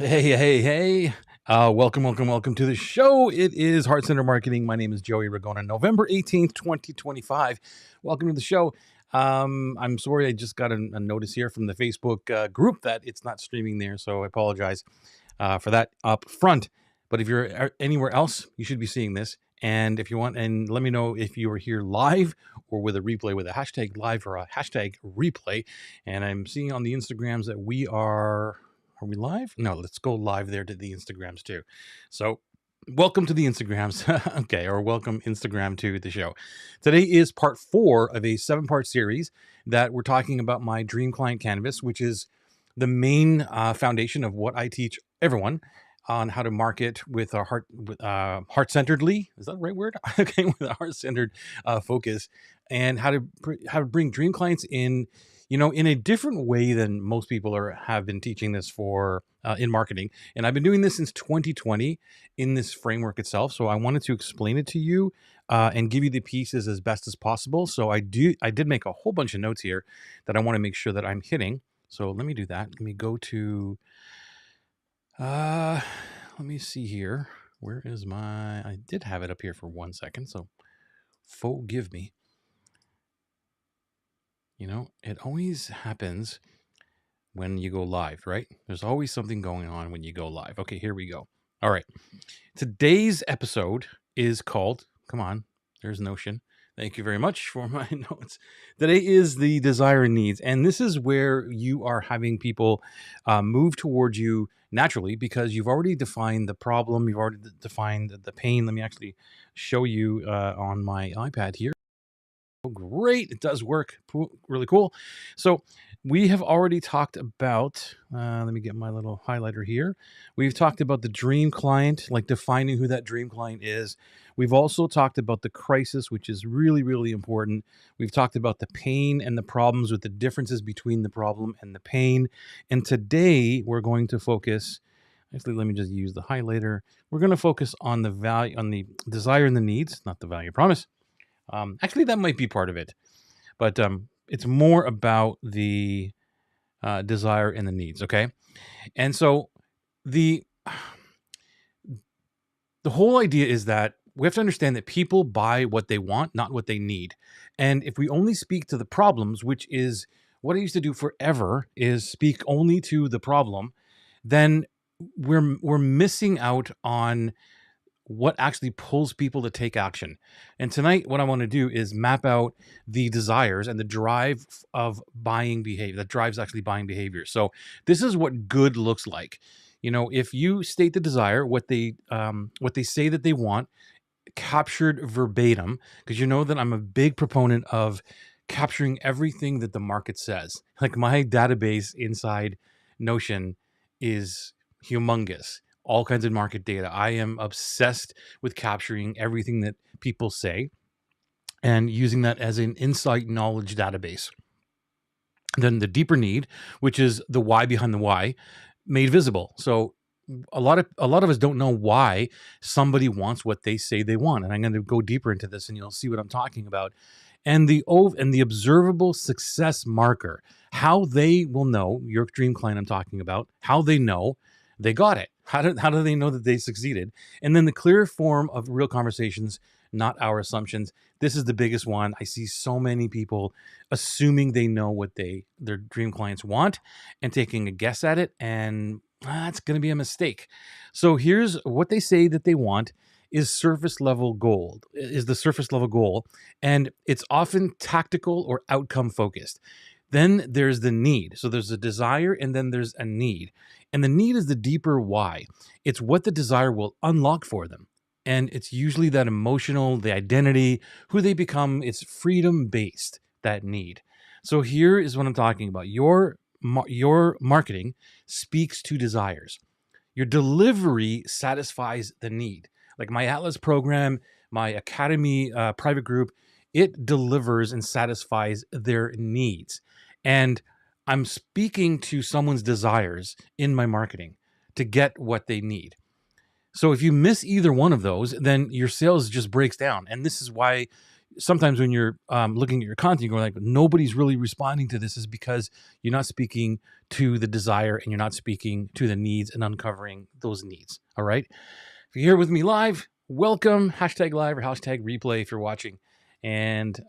Hey. Welcome to the show. It is Heart Center Marketing. My name is Joey Ragona. November 18th, 2025. Welcome to the show. I'm sorry, I just got a notice here from the Facebook group that it's not streaming there, so I apologize for that up front. But if you're anywhere else, you should be seeing this. And if you want, and let me know if you are here live or with a replay with a hashtag live or a hashtag replay. And I'm seeing on the Instagrams that we are we live? No, let's go live there to the Instagrams too. So welcome to the Instagrams. Okay, or welcome Instagram to the show. Today is part 4 of a 7-part series that we're talking about my dream client canvas, which is the main foundation of what I teach everyone on how to market with a heart-centeredly. Is that the right word? Okay, with a heart-centered focus, and how to bring dream clients in, in a different way than most people have been teaching this for in marketing. And I've been doing this since 2020 in this framework itself. So I wanted to explain it to you and give you the pieces as best as possible. So I did make a whole bunch of notes here that I want to make sure that I'm hitting. So let me do that. Let me go to, let me see here. Where is I did have it up here for 1 second. So forgive me. It always happens when you go live, right? There's always something going on when you go live. Okay, here we go. All right. Today's episode is called, come on, there's Notion. Thank you very much for my notes. Today is the desire and needs. And this is where you are having people move towards you naturally because you've already defined the problem. You've already defined the pain. Let me actually show you on my iPad here. Oh, great. It does work. Really cool. So we have already talked about, let me get my little highlighter here. We've talked about the dream client, like defining who that dream client is. We've also talked about the crisis, which is really, really important. We've talked about the pain and the problems with the differences between the problem and the pain. And today we're going to focus, actually, let me just use the highlighter. We're going to focus on the value, on the desire and the needs, not the value promise. Actually, that might be part of it, but it's more about the desire and the needs. Okay, and so the whole idea is that we have to understand that people buy what they want, not what they need. And if we only speak to the problems, which is what I used to do forever, is speak only to the problem, then we're missing out on what actually pulls people to take action. And tonight, what I want to do is map out the desires and the drive of buying behavior that drives actually buying behavior. So this is what good looks like. If you state the desire, what they say that they want, captured verbatim, because you know that I'm a big proponent of capturing everything that the market says. Like my database inside Notion is humongous, all kinds of market data. I am obsessed with capturing everything that people say and using that as an insight knowledge database. Then the deeper need, which is the why behind the why, made visible. So a lot of us don't know why somebody wants what they say they want, and I'm going to go deeper into this, and you'll see what I'm talking about. And the observable success marker, how they will know your dream client I'm talking about, how they know they got it. How do they know that they succeeded? And then the clear form of real conversations, not our assumptions. This is the biggest one. I see so many people assuming they know what their dream clients want and taking a guess at it, and that's going to be a mistake. So here's what they say that they want is the surface level goal, and it's often tactical or outcome focused. Then there's the need. So there's a desire and then there's a need. And the need is the deeper why. It's what the desire will unlock for them. And it's usually that emotional, the identity, who they become. It's freedom based, that need. So here is what I'm talking about. Your marketing speaks to desires. Your delivery satisfies the need. Like my Atlas program, my Academy private group, it delivers and satisfies their needs. And I'm speaking to someone's desires in my marketing to get what they need. So if you miss either one of those, then your sales just breaks down. And this is why sometimes when you're looking at your content, you're going like, nobody's really responding to this, is because you're not speaking to the desire and you're not speaking to the needs and uncovering those needs. All right. If you're here with me live, welcome. Hashtag live or hashtag replay if you're watching, and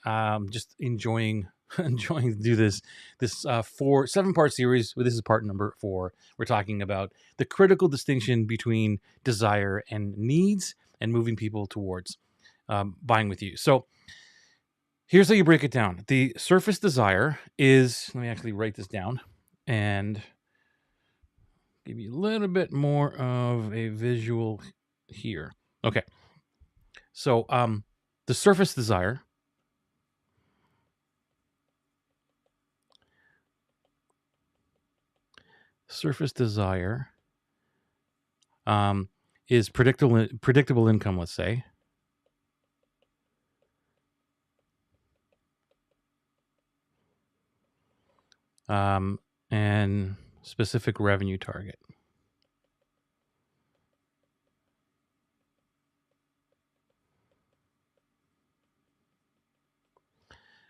just enjoying enjoying to do this 7-part series. This is part number 4. We're talking about the critical distinction between desire and needs, and moving people towards buying with you. So here's how you break it down. The surface desire is, let me actually write this down and give you a little bit more of a visual here. Okay. So the surface desire is predictable income, let's say. And specific revenue target.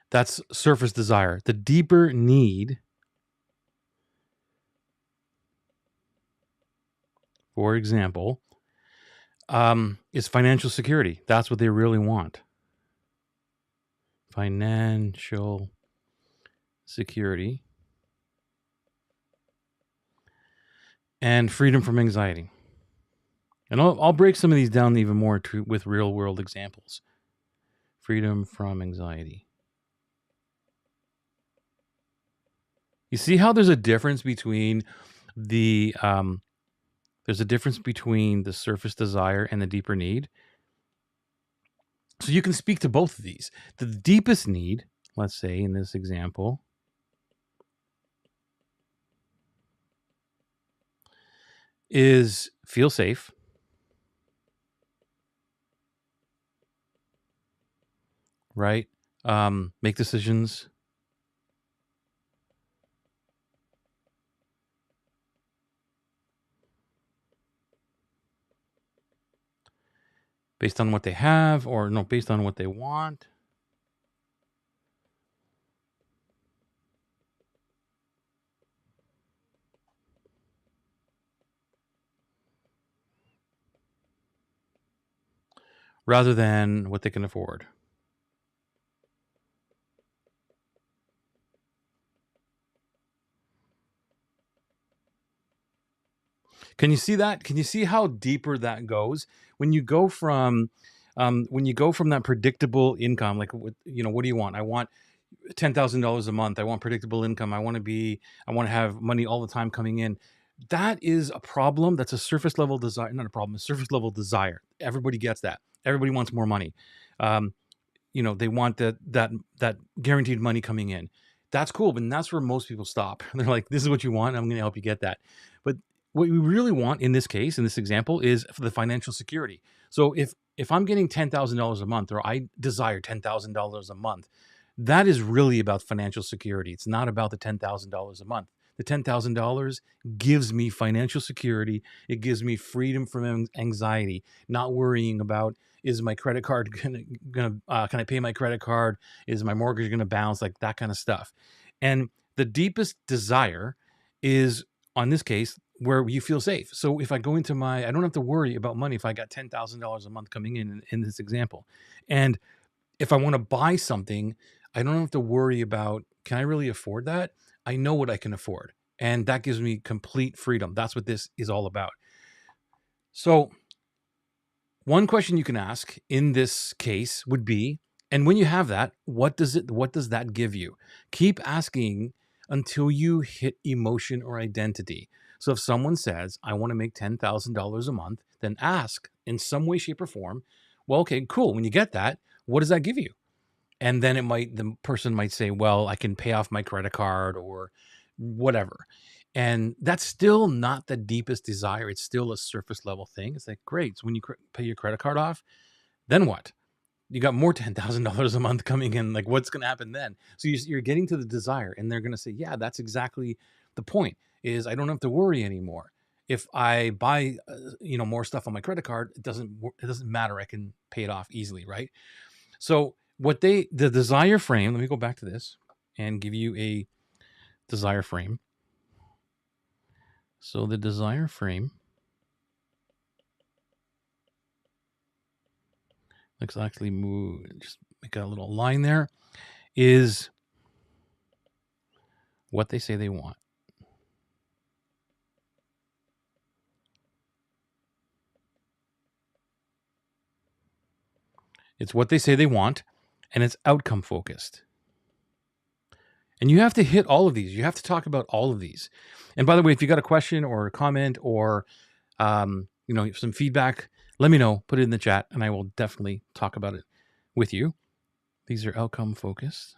That's surface desire. The deeper need, for example, is financial security. That's what they really want. Financial security and freedom from anxiety. And I'll break some of these down even more with real world examples. Freedom from anxiety. You see how there's a difference between the surface desire and the deeper need. So you can speak to both of these. The deepest need, let's say in this example, is feel safe. Right? Make decisions based on what they have, or no, based on what they want. Rather than what they can afford. Can you see that? Can you see how deeper that goes? When you go from that predictable income, like what do you want? I want $10,000 a month. I want predictable income. I want to have money all the time coming in. That is a problem. That's a surface level desire, not a problem, a surface level desire. Everybody gets that. Everybody wants more money. They want that guaranteed money coming in. That's cool, but that's where most people stop. They're like, this is what you want. I'm going to help you get that. But what we really want in this case, in this example, is for the financial security. So if I'm getting $10,000 a month, or I desire $10,000 a month, that is really about financial security. It's not about the $10,000 a month. The $10,000 gives me financial security. It gives me freedom from anxiety, not worrying about, is my credit card gonna can I pay my credit card? Is my mortgage gonna bounce? Like that kind of stuff. And the deepest desire is, on this case, where you feel safe. So if I go into I don't have to worry about money if I got $10,000 a month coming in this example. And if I want to buy something, I don't have to worry about, can I really afford that? I know what I can afford. And that gives me complete freedom. That's what this is all about. So one question you can ask in this case would be, and when you have that, what does that give you? Keep asking until you hit emotion or identity. So if someone says, I want to make $10,000 a month, then ask in some way, shape, or form, well, okay, cool. When you get that, what does that give you? And then the person might say, well, I can pay off my credit card or whatever. And that's still not the deepest desire. It's still a surface level thing. It's like, great. So when you pay your credit card off, then what? You got more $10,000 a month coming in. Like, what's going to happen then? So you're getting to the desire, and they're going to say, yeah, that's exactly the point, is I don't have to worry anymore. If I buy, more stuff on my credit card, it doesn't matter. I can pay it off easily. Right. So The desire frame, let me go back to this and give you a desire frame. So the desire frame, let's actually move, just make a little line there, is what they say they want. It's what they say they want, and it's outcome focused. And you have to hit all of these. You have to talk about all of these. And by the way, if you got a question or a comment or some feedback, let me know. Put it in the chat, and I will definitely talk about it with you. These are outcome focused,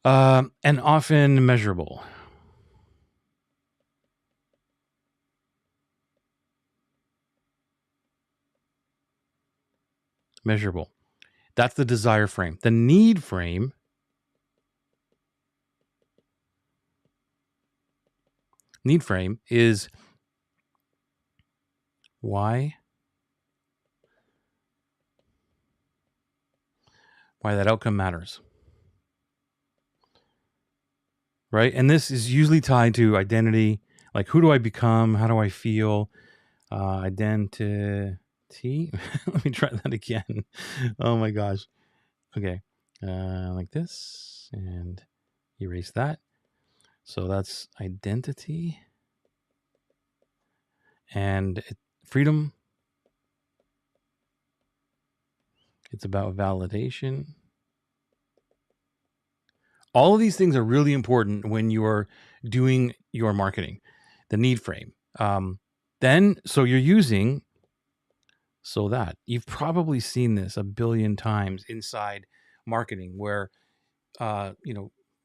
and often measurable. Measurable. That's the desire frame. The need frame. Need frame is why that outcome matters. Right? And this is usually tied to identity. Like, who do I become? How do I feel? Identity. Let me try that again. Oh my gosh. Okay. Like this, and erase that. So that's identity and freedom. It's about validation. All of these things are really important when you are doing your marketing. The need frame. So you're using so that. You've probably seen this a billion times inside marketing where,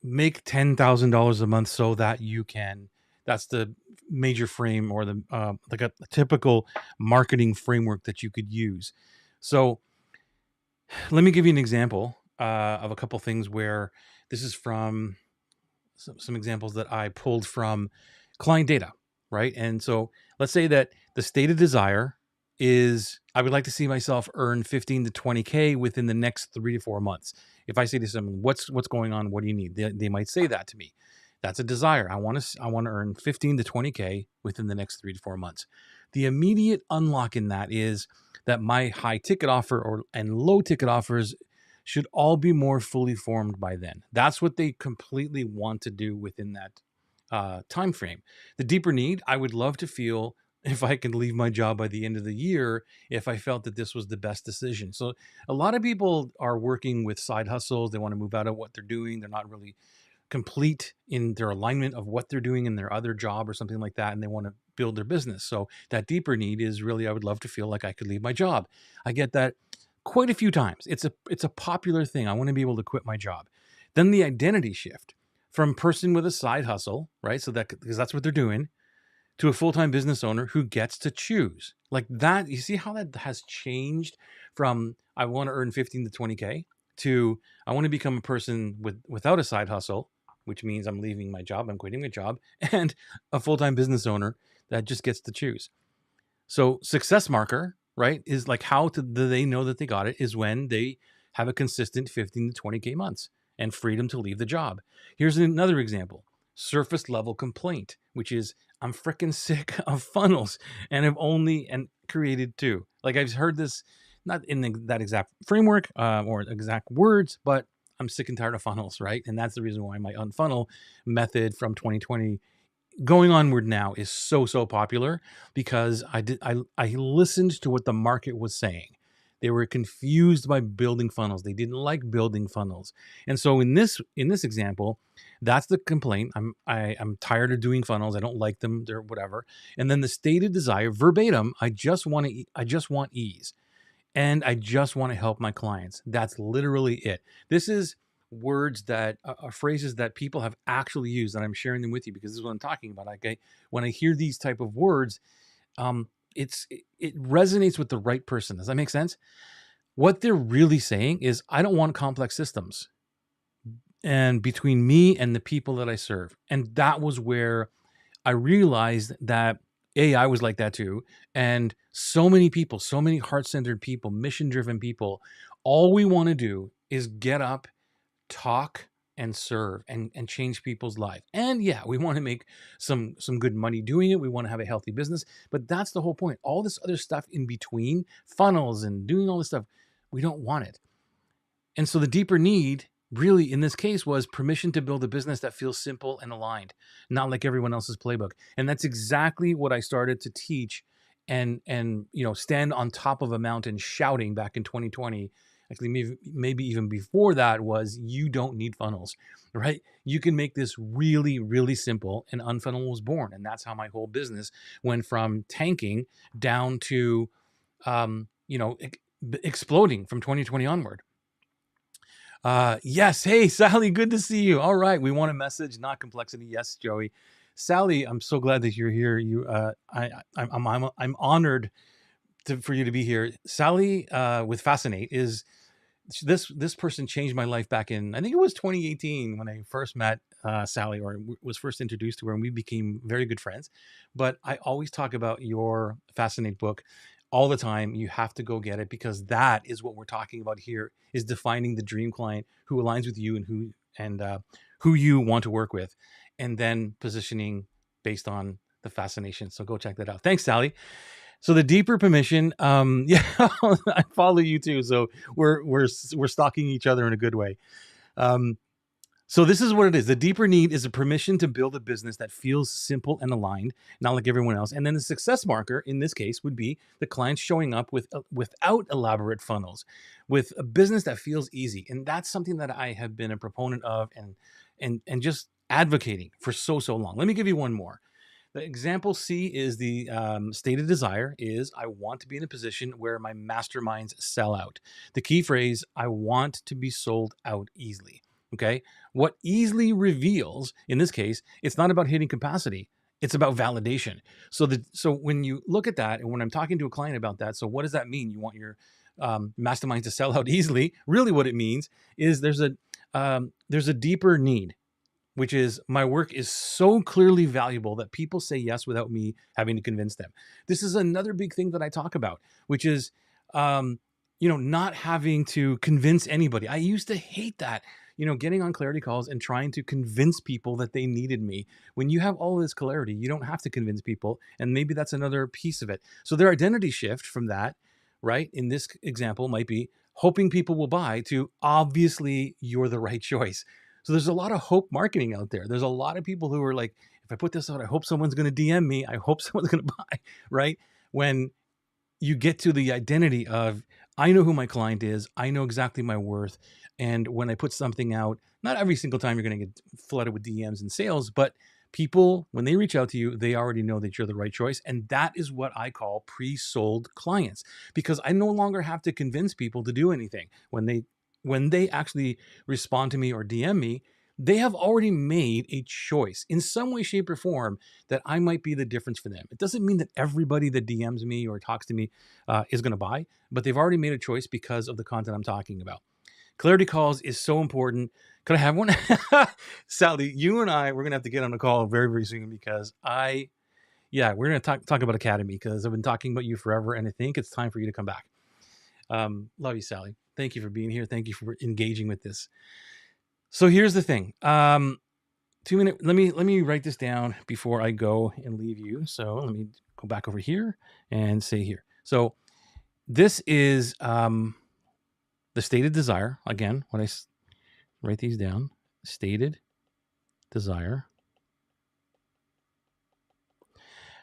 make $10,000 a month so that you can. That's the major frame, or the like a typical marketing framework that you could use. So let me give you an example of a couple things where this is from some examples that I pulled from client data, right? And so let's say that the state of desire is, I would like to see myself earn 15 to 20K within the next 3 to 4 months. If I say to someone, what's going on? What do you need? They might say that to me. That's a desire. I want to earn 15 to 20K within the next 3 to 4 months. The immediate unlock in that is that my high ticket offer and low ticket offers should all be more fully formed by then. That's what they completely want to do within that time frame. The deeper need, I would love to feel if I could leave my job by the end of the year, if I felt that this was the best decision. So a lot of people are working with side hustles. They want to move out of what they're doing. They're not really complete in their alignment of what they're doing in their other job or something like that, and they want to build their business. So that deeper need is really, I would love to feel like I could leave my job. I get that quite a few times. It's a popular thing. I want to be able to quit my job. Then the identity shift from person with a side hustle, right? So that, because that's what they're doing, to a full-time business owner who gets to choose. Like that, you see how that has changed from I want to earn 15 to 20K to I want to become a person without a side hustle, which means I'm leaving my job, I'm quitting my job, and a full-time business owner that just gets to choose. So success marker, right, is like do they know that they got it is when they have a consistent 15 to 20K months and freedom to leave the job. Here's another example. Surface level complaint, which is I'm freaking sick of funnels and have only created two. Like I've heard this, not in that exact framework or exact words, but I'm sick and tired of funnels, right? And that's the reason why my unfunnel method from 2020 going onward now is so popular, because I listened to what the market was saying. They were confused by building funnels. They didn't like building funnels. And so in this example, that's the complaint. I'm tired of doing funnels. I don't like them. They're whatever. And then the stated desire verbatim, I just want ease. And I just want to help my clients. That's literally it. This is words that are phrases that people have actually used, and I'm sharing them with you because this is what I'm talking about. Like when I hear these type of words, it resonates with the right person. Does that make sense? What they're really saying is, I don't want complex systems and between me and the people that I serve. And that was where I realized that AI was like that too. And so many people, so many heart-centered people, mission-driven people, all we want to do is get up, talk, and serve and change people's lives. And yeah, we want to make some good money doing it. We want to have a healthy business, but that's the whole point. All this other stuff in between, funnels and doing all this stuff, we don't want it. And so the deeper need really in this case was permission to build a business that feels simple and aligned, not like everyone else's playbook. And that's exactly what I started to teach and stand on top of a mountain shouting back in 2020. Actually, maybe even before that was you don't need funnels, right? You can make this really, really simple, and Unfunnel was born. And that's how my whole business went from tanking down to, exploding from 2020 onward. Yes. Hey, Sally, good to see you. All right. We want a message, not complexity. Yes, Joey. Sally, I'm so glad that you're here. I'm honored for you to be here. Sally, with Fascinate this person changed my life back in, I think it was 2018 when I first met Sally, or was first introduced to her, and we became very good friends. But I always talk about your Fascinate book all the time. You have to go get it, because that is what we're talking about here, is defining the dream client who aligns with you and who you want to work with, and then positioning based on the fascination. So go check that out. Thanks, Sally. So the deeper permission, yeah, I follow you too. So we're stalking each other in a good way. So this is what it is. The deeper need is a permission to build a business that feels simple and aligned, not like everyone else. And then the success marker in this case would be the client showing up without elaborate funnels, with a business that feels easy. And that's something that I have been a proponent of and just advocating for so long. Let me give you one more. The example C is the stated desire is I want to be in a position where my masterminds sell out. The key phrase, I want to be sold out easily. Okay. What easily reveals, in this case, it's not about hitting capacity. It's about validation. So when you look at that, and when I'm talking to a client about that, so what does that mean? You want your masterminds to sell out easily. Really what it means is there's a deeper need, which is my work is so clearly valuable that people say yes without me having to convince them. This is another big thing that I talk about, which is, not having to convince anybody. I used to hate that, getting on clarity calls and trying to convince people that they needed me. When you have all this clarity, you don't have to convince people. And maybe that's another piece of it. So their identity shift from that, right, in this example might be hoping people will buy to obviously you're the right choice. So there's a lot of hope marketing out there. There's a lot of people who are like, if I put this out, I hope someone's going to DM me. I hope someone's going to buy, right? When you get to the identity of, I know who my client is. I know exactly my worth. And when I put something out, not every single time you're going to get flooded with DMs and sales, but people, when they reach out to you, they already know that you're the right choice. And that is what I call pre-sold clients, because I no longer have to convince people to do anything. When they actually respond to me or DM me, they have already made a choice in some way, shape, or form that I might be the difference for them. It doesn't mean that everybody that DMs me or talks to me is going to buy, but they've already made a choice because of the content I'm talking about. Clarity calls is so important. Could I have one? Sally, you and I, we're going to have to get on a call very, very soon, because we're going to talk about Academy, because I've been talking about you forever, and I think it's time for you to come back. Love you, Sally. Thank you for being here. Thank you for engaging with this. So here's the thing. 2 minute. Let me write this down before I go and leave you. So let me go back over here and say here. So this is the stated desire. Again, when I write these down, stated desire.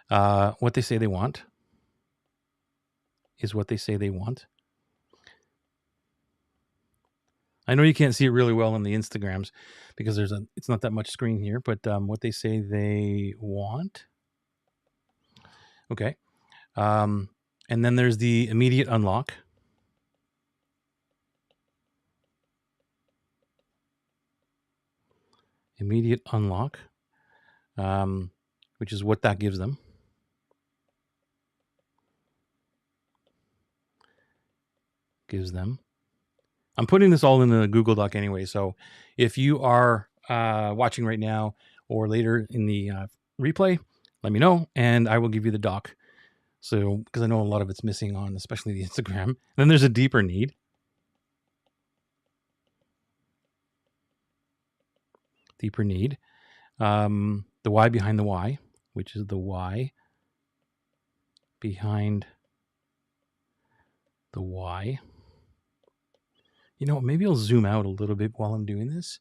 What they say they want is what they say they want. I know you can't see it really well on the Instagrams because it's not that much screen here, but what they say they want. Okay. And then there's the immediate unlock. Immediate unlock, which is what that gives them. I'm putting this all in the Google Doc anyway, so if you are watching right now or later in the replay, let me know, and I will give you the doc. So, because I know a lot of it's missing on, especially the Instagram. And then there's a deeper need. Deeper need. The why behind the why, which is the why behind the why. You know, maybe I'll zoom out a little bit while I'm doing this.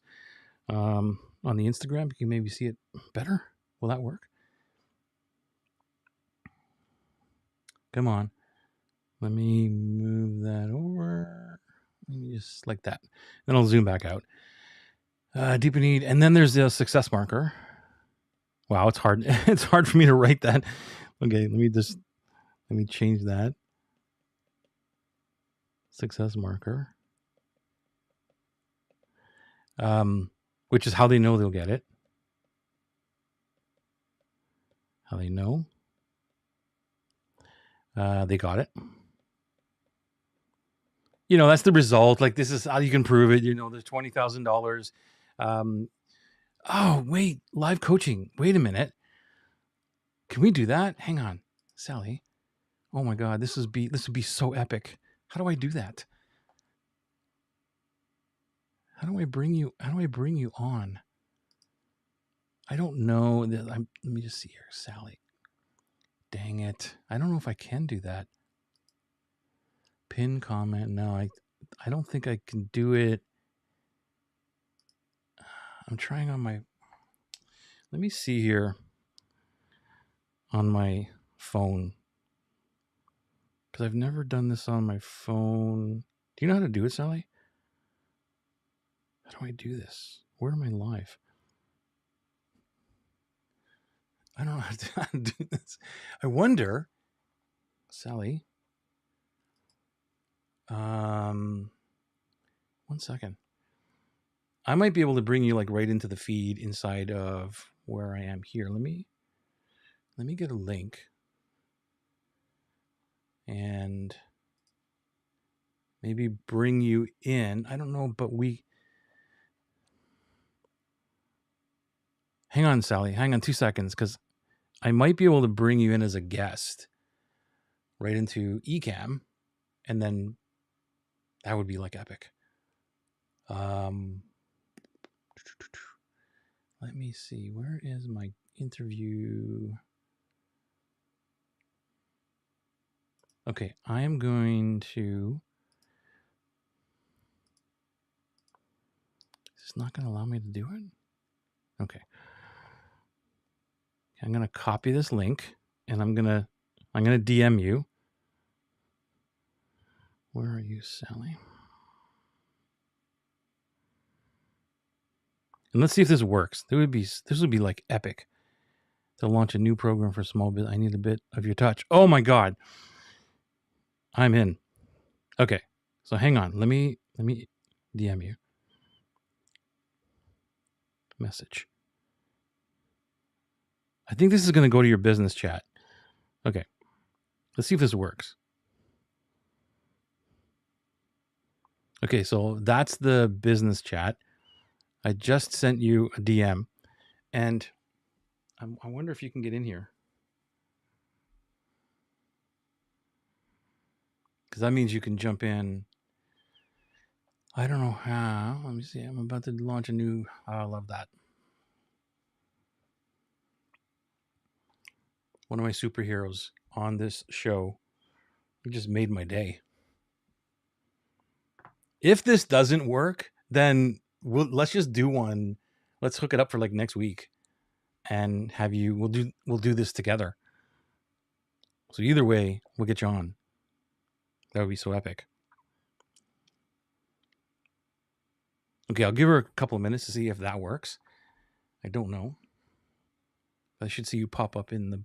On the Instagram, you can maybe see it better. Will that work? Come on. Let me move that over. Maybe just like that. Then I'll zoom back out. Deeper need. And then there's the success marker. Wow, it's hard. It's hard for me to write that. Okay, let me change that. Success marker. Which is how they know they'll get it. How they know they got it. You know, that's the result. Like, this is how you can prove it. You know, there's $20,000. Oh, wait, live coaching. Wait a minute. Can we do that? Hang on, Sally. Oh my God, this would be so epic. How do I do that? How do I bring you on? I don't know. Let me just see here, Sally. Dang it. I don't know if I can do that. Pin comment. No, I don't think I can do it. I'm trying on my, let me see here on my phone, because I've never done this on my phone. Do you know how to do it, Sally? How do I do this? Where am I live? I don't know how to do this. I wonder, Sally. 1 second. I might be able to bring you like right into the feed inside of where I am here. Let me get a link and maybe bring you in. I don't know, but hang on, Sally. Hang on 2 seconds, because I might be able to bring you in as a guest right into Ecamm, and then that would be like epic. Let me see. Where is my interview? Okay, I am going to. It's not going to allow me to do it. Okay. I'm going to copy this link, and I'm going to DM you. Where are you, Sally? And let's see if this works. This would be like epic to launch a new program for small business. I need a bit of your touch. Oh my God. I'm in. Okay. So hang on. Let me DM you. Message. I think this is going to go to your business chat. Okay. Let's see if this works. Okay, so that's the business chat. I just sent you a DM, and I wonder if you can get in here, because that means you can jump in. I don't know how. Let me see. I'm about to launch a new. I love that. One of my superheroes on this show. It just made my day. If this doesn't work, then let's just do one. Let's hook it up for like next week, and have you. We'll do this together. So either way, we'll get you on. That would be so epic. Okay, I'll give her a couple of minutes to see if that works. I don't know. I should see you pop up in the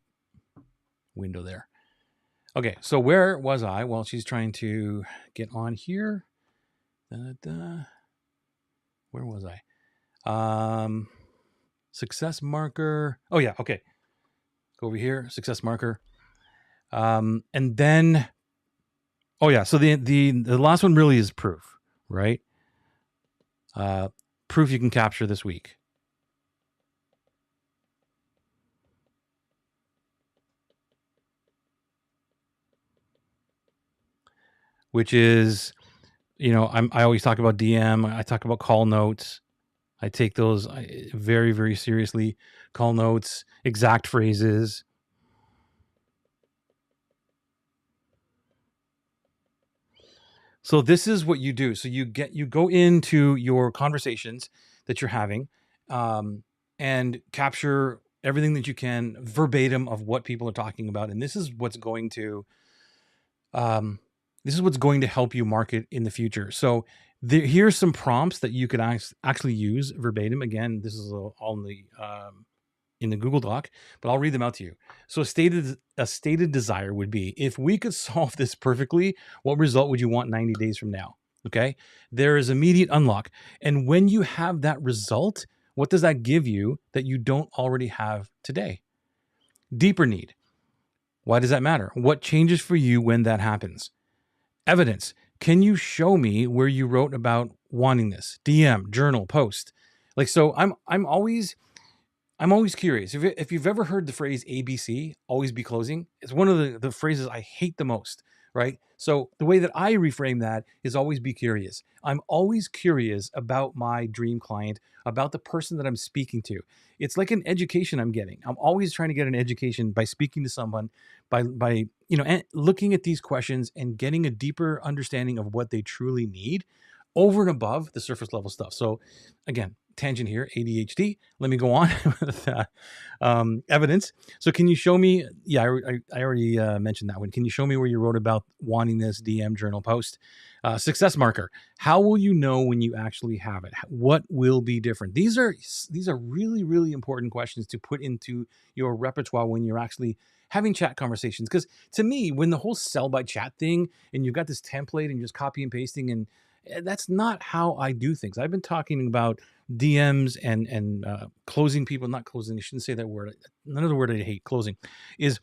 window there. Okay, so where was I? Well, she's trying to get on here. Where was I? Success marker. Oh yeah, okay. Go over here, success marker. And then, oh yeah, so the last one really is proof, right? Proof you can capture this week. which is, I always talk about DM. I talk about call notes. I take those very, very seriously. Call notes, exact phrases. So this is what you do. So you go into your conversations that you're having, um, and capture everything that you can verbatim of what people are talking about, and um, this is what's going to help you market in the future. So here's some prompts that you could actually use verbatim. Again, this is all in the Google Doc, but I'll read them out to you. So a stated desire would be, if we could solve this perfectly, what result would you want 90 days from now? Okay. There is immediate unlock. And when you have that result, what does that give you that you don't already have today? Deeper need. Why does that matter? What changes for you when that happens? Evidence. Can you show me where you wrote about wanting this? DM, journal, post. Like, so I'm always curious. If you've ever heard the phrase ABC, always be closing, it's one of the phrases I hate the most, right? So the way that I reframe that is always be curious. I'm always curious about my dream client, about the person that I'm speaking to. It's like an education I'm getting. I'm always trying to get an education by speaking to someone, by and looking at these questions and getting a deeper understanding of what they truly need over and above the surface level stuff. So again, tangent here, ADHD. Let me go on with evidence. So can you show me? Yeah, I already mentioned that one. Can you show me where you wrote about wanting this? DM, journal, post. Success marker. How will you know when you actually have it? What will be different? These are really, really important questions to put into your repertoire when you're actually having chat conversations. Because to me, when the whole sell by chat thing, and you've got this template and you're just copy and pasting, and that's not how I do things. I've been talking about DMs and closing people, not closing. I shouldn't say that word. Another word I hate, closing, is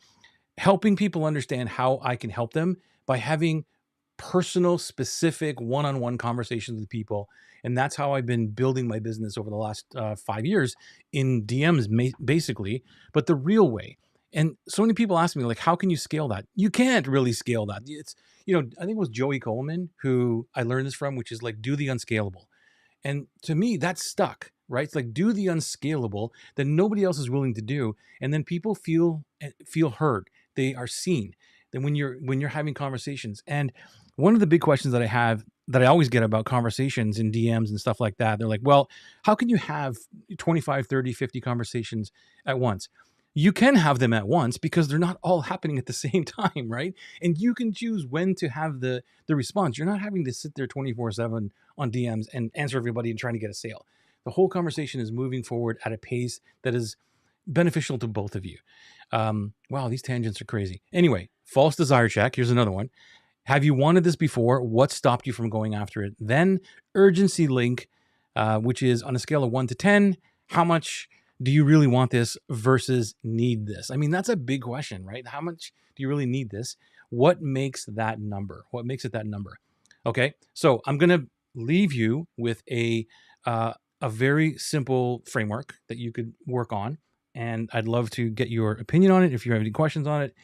helping people understand how I can help them by having personal, specific, one-on-one conversations with people. And that's how I've been building my business over the last 5 years in DMs, basically, but the real way. And so many people ask me, like, how can you scale that? You can't really scale that. I think it was Joey Coleman who I learned this from, which is like, do the unscalable. And to me, that's stuck, right? It's like, do the unscalable that nobody else is willing to do, and then people feel heard. They are seen. Then when you're having conversations, and one of the big questions that I have, that I always get about conversations in DMs and stuff like that, they're like, well, how can you have 25, 30, 50 conversations at once? You can have them at once because they're not all happening at the same time, right? And you can choose when to have the response. You're not having to sit there 24/7 on DMs and answer everybody and trying to get a sale. The whole conversation is moving forward at a pace that is beneficial to both of you. Wow, these tangents are crazy. Anyway, false desire check. Here's another one. Have you wanted this before? What stopped you from going after it? Then urgency link, which is on a scale of 1 to 10, how much do you really want this versus need this? I mean, that's a big question, right? How much do you really need this? What makes that number? What makes it that number? Okay, so I'm going to leave you with a very simple framework that you could work on. And I'd love to get your opinion on it. If you have any questions on it,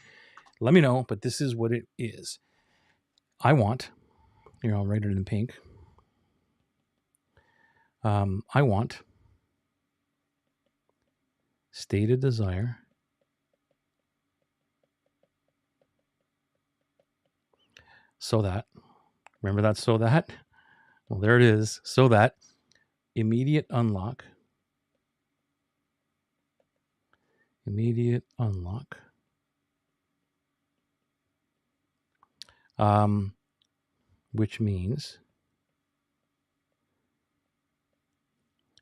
let me know. But this is what it is. I want, I'll write it in pink. I want stated desire so that, remember that, so that, well, there it is, so that immediate unlock, which means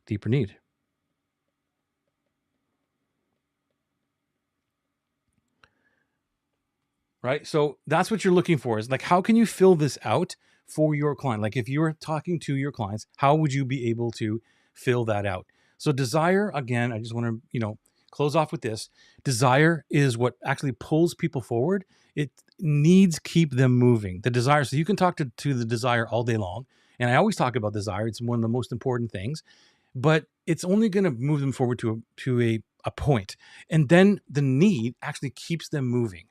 deeper need. Right? So that's what you're looking for, is like, how can you fill this out for your client? Like, if you're talking to your clients, how would you be able to fill that out? So desire, again, I just want to, close off with this. Desire is what actually pulls people forward. It needs keep them moving. The desire, so you can talk to the desire all day long. And I always talk about desire. It's one of the most important things, but it's only going to move them forward to a point. And then the need actually keeps them moving.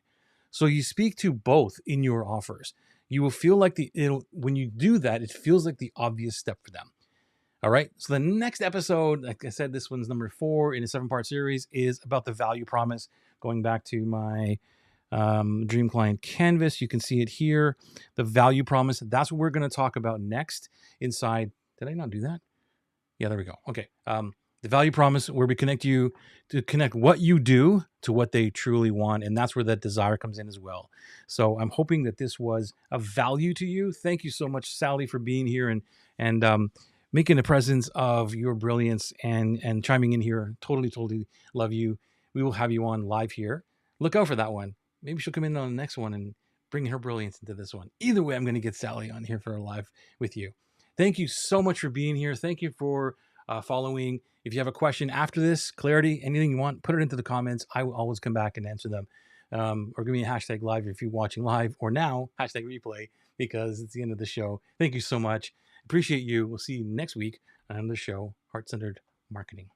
So you speak to both in your offers. You will feel like when you do that, it feels like the obvious step for them. All right. So the next episode, like I said, this one's number 4 in a 7-part series, is about the value promise. Going back to my Dream Client Canvas, you can see it here. The value promise. That's what we're going to talk about next inside. Did I not do that? Yeah, there we go. Okay. The value promise, where we connect you to connect what you do to what they truly want. And that's where that desire comes in as well. So I'm hoping that this was of value to you. Thank you so much, Sally, for being here and making a presence of your brilliance and chiming in here. Totally love you. We will have you on live here. Look out for that one. Maybe she'll come in on the next one and bring her brilliance into this one. Either way, I'm going to get Sally on here for a live with you. Thank you so much for being here. Thank you for following. If you have a question after this, clarity, anything you want, put it into the comments. I will always come back and answer them. Or give me a hashtag live if you're watching live, or now hashtag replay because it's the end of the show. Thank you so much. Appreciate you. We'll see you next week on the show, Heart Centered Marketing.